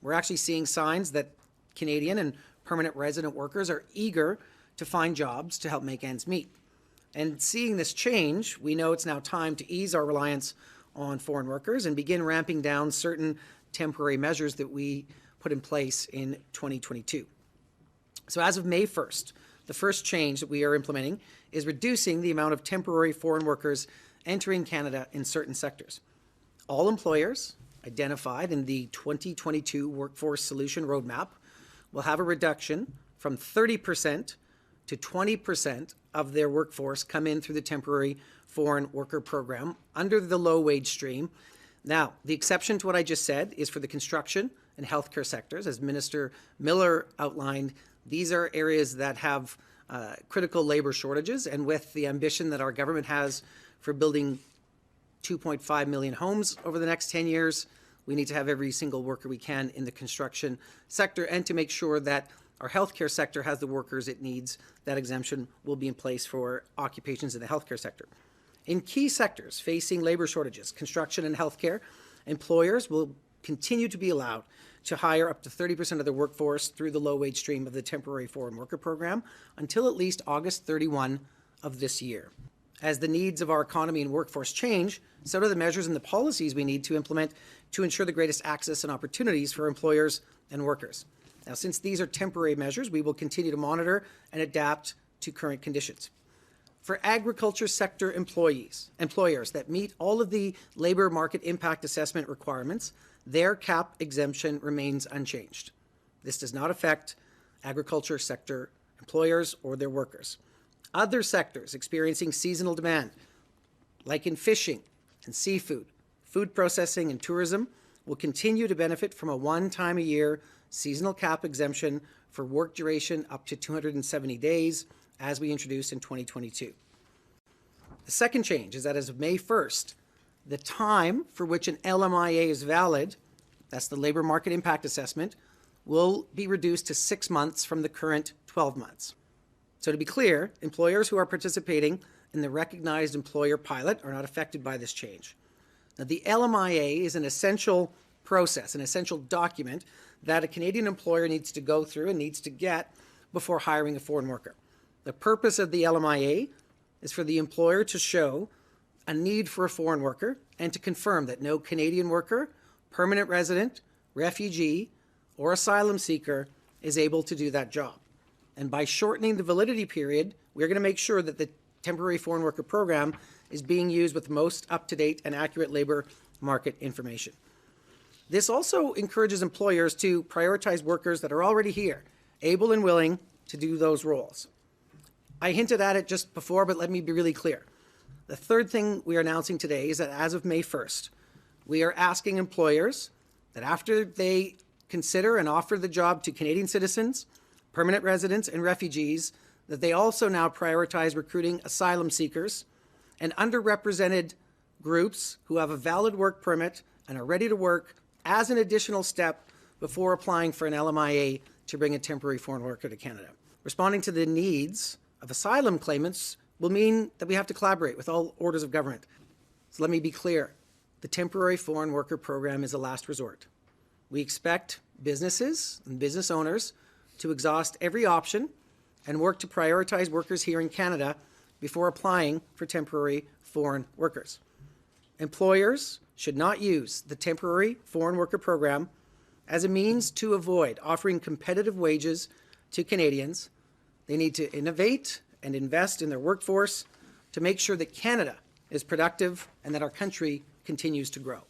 We're actually seeing signs that Canadian and permanent resident workers are eager to find jobs to help make ends meet. And seeing this change, we know it's now time to ease our reliance on foreign workers and begin ramping down certain temporary measures that we put in place in 2022. So as of May 1st, the first change that we are implementing is reducing the amount of temporary foreign workers entering Canada in certain sectors. All employers identified in the 2022 Workforce Solution Roadmap will have a reduction from 30% to 20% of their workforce come in through the temporary foreign worker program under the low wage stream. Now, the exception to what I just said is for the construction and healthcare sectors. As Minister Miller outlined, these are areas that have critical labor shortages, and with the ambition that our government has for building 2.5 million homes over the next 10 years, we need to have every single worker we can in the construction sector, and to make sure that our healthcare sector has the workers it needs. That exemption will be in place for occupations in the healthcare sector. In key sectors facing labor shortages, construction and healthcare, employers will continue to be allowed to hire up to 30% of their workforce through the low wage stream of the temporary foreign worker program until at least August 31 of this year. As the needs of our economy and workforce change, so do the measures and the policies we need to implement to ensure the greatest access and opportunities for employers and workers. Now, since these are temporary measures, we will continue to monitor and adapt to current conditions. For agriculture sector employers that meet all of the labour market impact assessment requirements, their cap exemption remains unchanged. This does not affect agriculture sector employers or their workers. Other sectors experiencing seasonal demand, like in fishing and seafood, food processing and tourism, will continue to benefit from a one-time-a-year seasonal cap exemption for work duration up to 270 days, as we introduced in 2022. The second change is that as of May 1st, the time for which an LMIA is valid, that's the Labour Market Impact Assessment, will be reduced to 6 months from the current 12 months. So to be clear, employers who are participating in the recognized employer pilot are not affected by this change. Now, the LMIA is an essential process, an essential document that a Canadian employer needs to go through and needs to get before hiring a foreign worker. The purpose of the LMIA is for the employer to show a need for a foreign worker and to confirm that no Canadian worker, permanent resident, refugee, or asylum seeker is able to do that job. And by shortening the validity period, we're going to make sure that the temporary foreign worker program is being used with the most up-to-date and accurate labour market information. This also encourages employers to prioritize workers that are already here, able and willing to do those roles. I hinted at it just before, but let me be really clear. The third thing we are announcing today is that as of May 1st, we are asking employers that after they consider and offer the job to Canadian citizens, permanent residents, and refugees, that they also now prioritize recruiting asylum seekers and underrepresented groups who have a valid work permit and are ready to work as an additional step before applying for an LMIA to bring a temporary foreign worker to Canada. Responding to the needs of asylum claimants will mean that we have to collaborate with all orders of government. So let me be clear. The temporary foreign worker program is a last resort. We expect businesses and business owners to exhaust every option and work to prioritize workers here in Canada before applying for temporary foreign workers. Employers should not use the temporary foreign worker program as a means to avoid offering competitive wages to Canadians. They need to innovate and invest in their workforce to make sure that Canada is productive and that our country continues to grow.